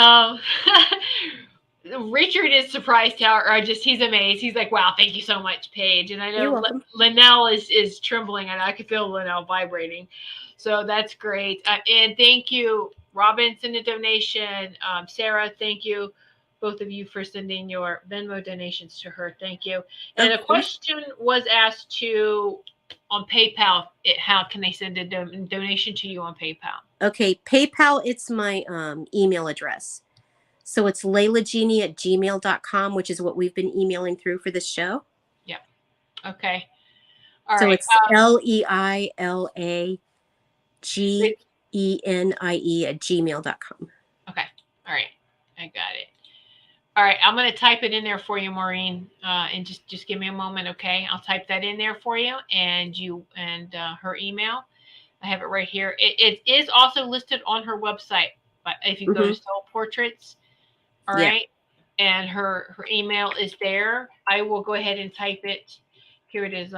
Richard is surprised how, or just he's amazed. He's like, "Wow, thank you so much, Paige." And I You're know welcome. Linnell is trembling, and I could feel Linnell vibrating. So that's great. And thank you, Robin, send a donation. Sarah, thank you, both of you, for sending your Venmo donations to her. Thank you. And a question was asked on PayPal. How can they send a donation to you on PayPal? Okay, PayPal, it's my email address. So it's leilagenie@gmail.com, which is what we've been emailing through for this show. Yeah. Okay. All so right. It's leilagenie@gmail.com. Okay. All right. I got it. All right. I'm going to type it in there for you, Maureen. And just give me a moment. Okay. I'll type that in there for you, and her email. I have it right here. It is also listed on her website. But if you go to Soul Portraits, all right, and her email is there. I will go ahead and type it. Here it is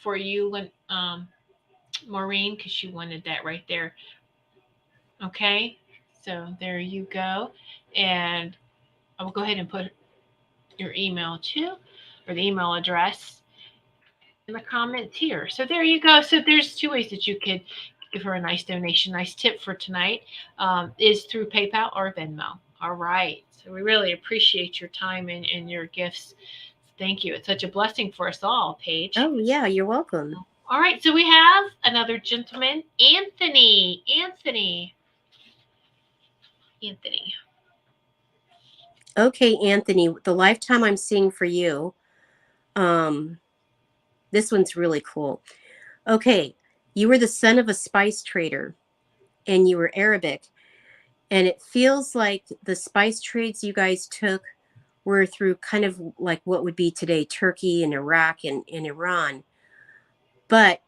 for you, Maureen, because she wanted that right there. Okay, so there you go. And I will go ahead and put your email too, or the email address in the comments here. So there you go. So there's two ways that you could give her a nice donation. Nice tip for tonight is through PayPal or Venmo. All right. So we really appreciate your time and your gifts. Thank you. It's such a blessing for us all, Paige. Oh, yeah. You're welcome. All right. So we have another gentleman, Anthony. Anthony. Okay, Anthony, the lifetime I'm seeing for you, this one's really cool. Okay, you were the son of a spice trader, and you were Arabic. And it feels like the spice trades you guys took were through kind of like what would be today Turkey and Iraq and Iran. But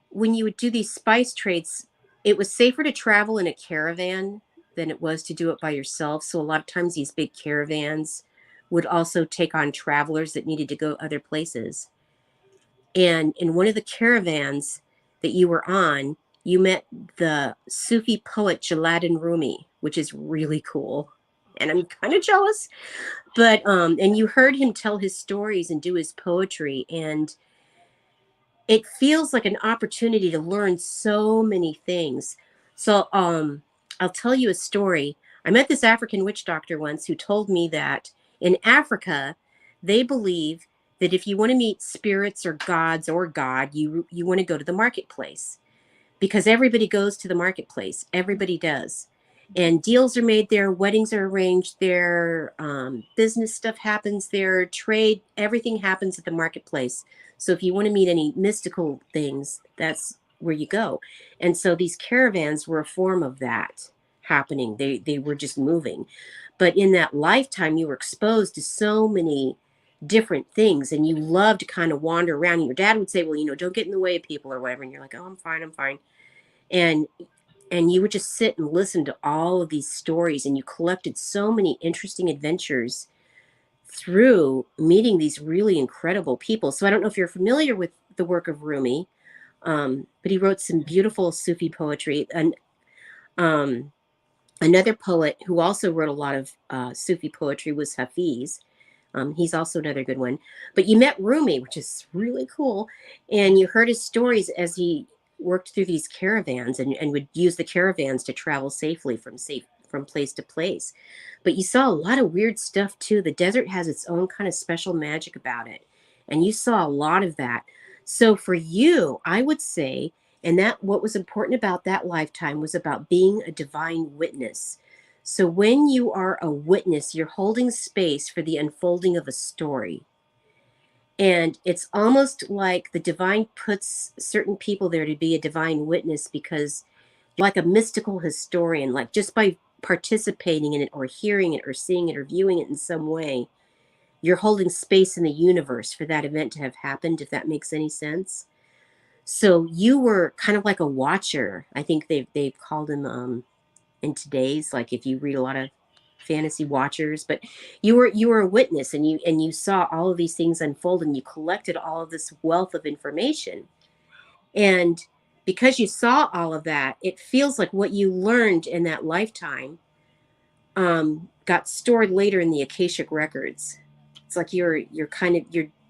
when you would do these spice trades, it was safer to travel in a caravan than it was to do it by yourself. So a lot of times these big caravans would also take on travelers that needed to go other places. And in one of the caravans that you were on, you met the Sufi poet Jalaluddin Rumi, which is really cool. and I'm kind of jealous. But and you heard him tell his stories and do his poetry, and it feels like an opportunity to learn so many things. So I'll tell you a story. I met this African witch doctor once who told me that in Africa they believe that if you want to meet spirits or gods or God, you want to go to the marketplace, because everybody goes to the marketplace. Everybody does. And deals are made there, weddings are arranged there, business stuff happens there, trade, everything happens at the marketplace. So if you want to meet any mystical things, that's where you go. And so these caravans were a form of that happening. They were just moving. But in that lifetime, you were exposed to so many different things, and you loved to kind of wander around. And your dad would say, well, don't get in the way of people or whatever. And you're like, oh, I'm fine, I'm fine. And you would just sit and listen to all of these stories, and you collected so many interesting adventures through meeting these really incredible people. So I don't know if you're familiar with the work of Rumi, but he wrote some beautiful Sufi poetry. And another poet who also wrote a lot of Sufi poetry was Hafiz. He's also another good one. But you met Rumi, which is really cool, and you heard his stories as he worked through these caravans and would use the caravans to travel safely from place to place. But you saw a lot of weird stuff too. The desert has its own kind of special magic about it, and you saw a lot of that. So for you, I would say, and that what was important about that lifetime was about being a divine witness. So when you are a witness, you're holding space for the unfolding of a story. And it's almost like the divine puts certain people there to be a divine witness, because like a mystical historian, like just by participating in it or hearing it or seeing it or viewing it in some way, you're holding space in the universe for that event to have happened, if that makes any sense. So you were kind of like a watcher. I think they've called him in today's, like if you read a lot of fantasy watchers, but you were a witness, and you saw all of these things unfold, and you collected all of this wealth of information. And because you saw all of that, it feels like what you learned in that lifetime got stored later in the Akashic records. It's like you're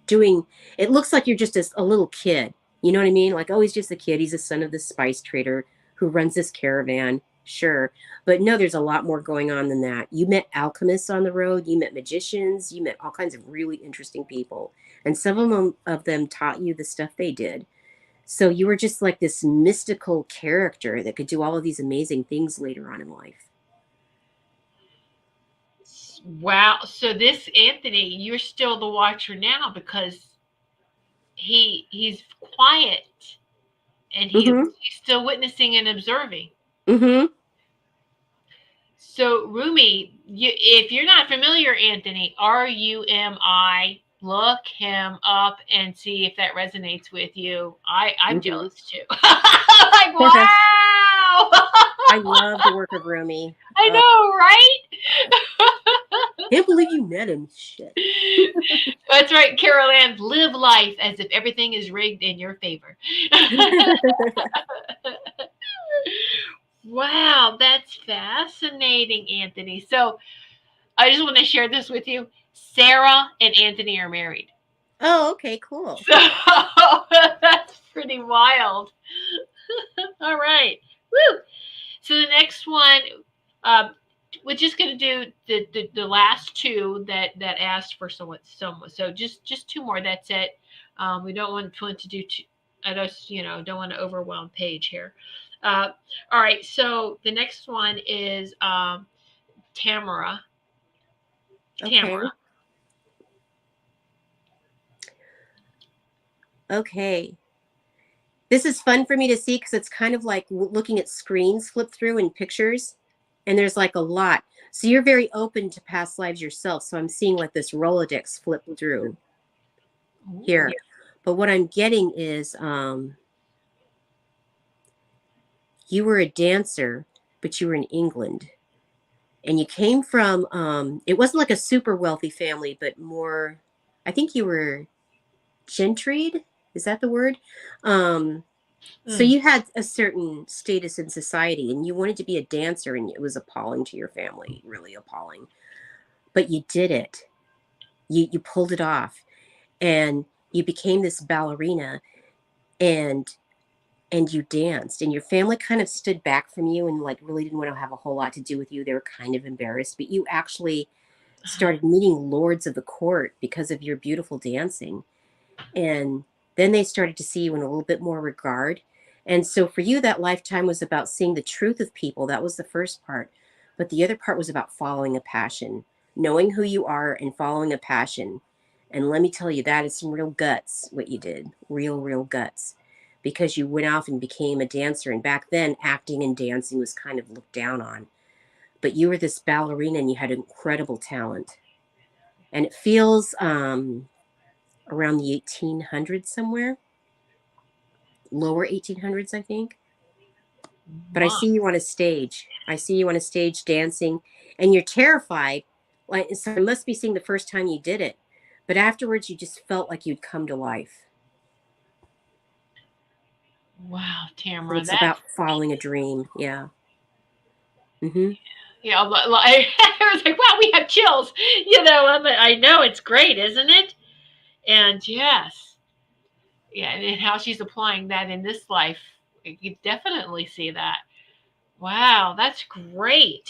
doing, it looks like you're just a little kid. You know what I mean? Like, oh, he's just a kid. He's a son of this spice trader who runs this caravan. Sure. But no, there's a lot more going on than that. You met alchemists on the road. You met magicians. You met all kinds of really interesting people. And some of them taught you the stuff they did. So you were just like this mystical character that could do all of these amazing things later on in life. Wow. So this Anthony, you're still the watcher now, because he's quiet, and he's still witnessing and observing. Mm-hmm. So Rumi, if you're not familiar, Anthony, RUMI, look him up and see if that resonates with you. I'm jealous too. Like, wow. I love the work of Rumi. I know, right? Can't believe you met him. Shit. That's right, Carol Ann. Live life as if everything is rigged in your favor. Wow, that's fascinating, Anthony. So I just want to share this with you. Sarah and Anthony are married. Oh, okay, cool. So that's pretty wild. All right. Woo. So the next one, we're just going to do the last two that asked for someone. So just two more. That's it. We don't want to do two. I just, don't want to overwhelm Paige here. All right. So the next one is Tamara. Okay. Tamara. Okay. This is fun for me to see, because it's kind of like looking at screens flip through in pictures, and there's like a lot. So you're very open to past lives yourself. So I'm seeing like this Rolodex flip through here. But what I'm getting is you were a dancer, but you were in England. And you came from, it wasn't like a super wealthy family, but more, I think you were gentried. Is that the word? So you had a certain status in society and you wanted to be a dancer, and it was appalling to your family, really appalling. But you did it. You pulled it off, and you became this ballerina, and you danced, and your family kind of stood back from you and like really didn't want to have a whole lot to do with you. They were kind of embarrassed, but you actually started meeting lords of the court because of your beautiful dancing. And then they started to see you in a little bit more regard. And so for you, that lifetime was about seeing the truth of people. That was the first part. But the other part was about following a passion, knowing who you are and following a passion. And let me tell you, that is some real guts, what you did. Real guts. Because you went off and became a dancer. And back then, acting and dancing was kind of looked down on. But you were this ballerina and you had incredible talent. And it feels around the 1800s somewhere. Lower 1800s, I think. But I see you on a stage. I see you on a stage dancing, and you're terrified. Like, so I must be seeing the first time you did it. But afterwards, you just felt like you'd come to life. Wow, And Tamara, it's that. about following a dream. Yeah. Mm-hmm. Yeah, I was like, wow, we have chills. I know it's great, isn't it? And yes, yeah, and how she's applying that in this life, you definitely see that. Wow, that's great.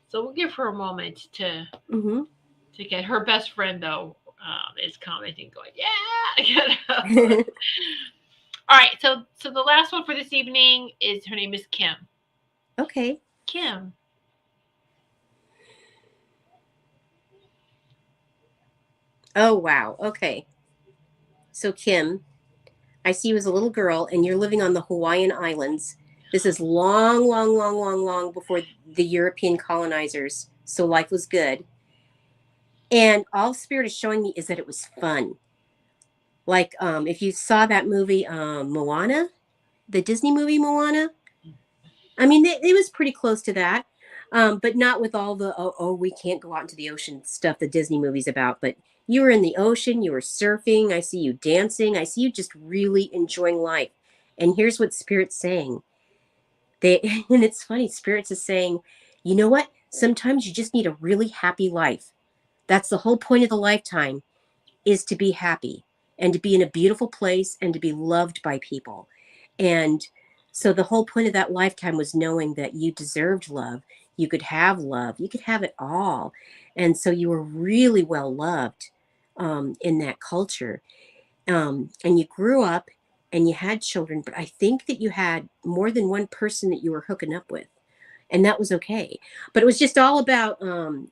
So we'll give her a moment to Mm-hmm. get her best friend though. Is commenting, going, yeah. All right, so the last one for this evening is, her name is Kim. Okay. Kim. Oh, wow. Okay. So, Kim, I see you as a little girl, and you're living on the Hawaiian Islands. This is long before the European colonizers. So life was good. And all Spirit is showing me is that it was fun. Like, if you saw that movie, Moana, the Disney movie Moana, I mean, it was pretty close to that, but not with all the, we can't go out into the ocean stuff the Disney movie's about. But you were in the ocean, you were surfing. I see you dancing. I see you just really enjoying life. And here's what Spirit's saying. And it's funny, Spirits is saying, you know what? Sometimes you just need a really happy life. That's the whole point of the lifetime, is to be happy and to be in a beautiful place and to be loved by people. And so the whole point of that lifetime was knowing that you deserved love. You could have love. You could have it all. And so you were really well loved in that culture. And you grew up and you had children, but I think that you had more than one person that you were hooking up with. And that was okay. But it was just all about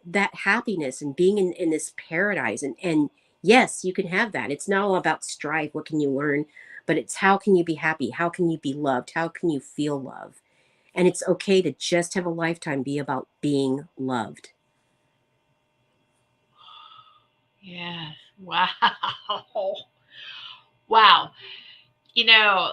that happiness and being in this paradise. And yes, you can have that. It's not all about strife. What can you learn? But it's how can you be happy? How can you be loved? How can you feel love? And it's okay to just have a lifetime be about being loved. Yes. Wow. Wow.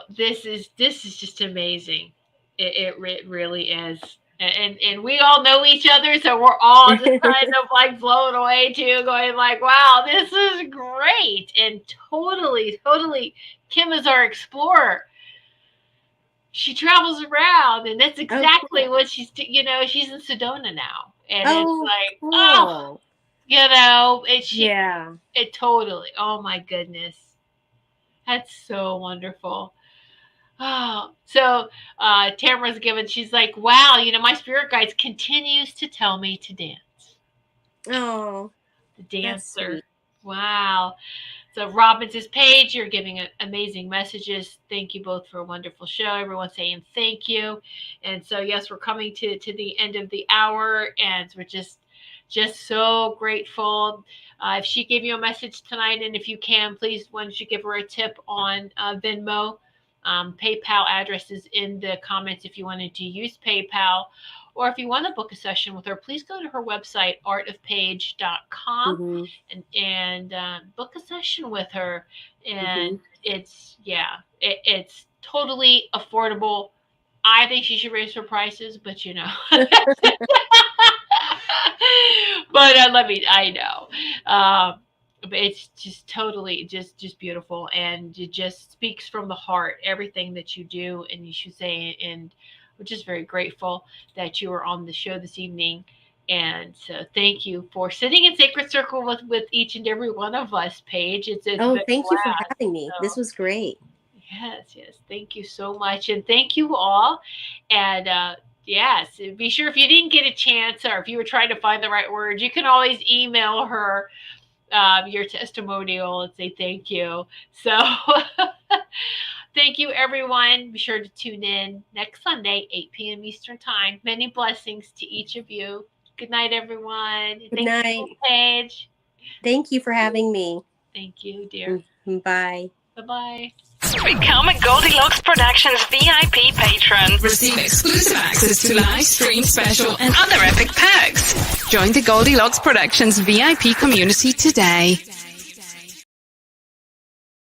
This is just amazing. It really is. And we all know each other, so we're all just kind of like blown away too, going like, wow, this is great. And totally, Kim is our explorer. She travels around, and that's exactly what she's she's in Sedona now. And it's like, cool. it totally, oh my goodness. That's so wonderful. Oh, so Tamara's given, she's like, wow, my spirit guides continues to tell me to dance. Oh, the dancer. Wow. So Robin says, Paige, you're giving amazing messages. Thank you both for a wonderful show. Everyone's saying thank you. And so, yes, we're coming to the end of the hour, and we're just so grateful. If she gave you a message tonight, and if you can, please, why don't you give her a tip on Venmo? PayPal address is in the comments if you wanted to use PayPal. Or if you want to book a session with her, please go to her website, artofpaige.com, and book a session with her. And it's totally affordable. I think she should raise her prices, but but I know. it's just totally just beautiful, and it just speaks from the heart, everything that you do and you should say. And we're just very grateful that you were on the show this evening. And so thank you for sitting in Sacred Circle with each and every one of us, Paige. It's thank you for having me. This was great. Yes. Thank you so much. And thank you all. And yes, be sure if you didn't get a chance, or if you were trying to find the right words, you can always email her your testimonial and say thank you. So thank you, everyone. Be sure to tune in next Sunday, 8 p.m. Eastern Time. Many blessings to each of you. Good night, everyone. Good night. You, Paige. Thank you for having me. Thank you, dear. Bye. Bye-bye. Become a Goldylocks Productions VIP patron. Receive exclusive access to live stream special and other epic perks. Join the Goldylocks Productions VIP community today.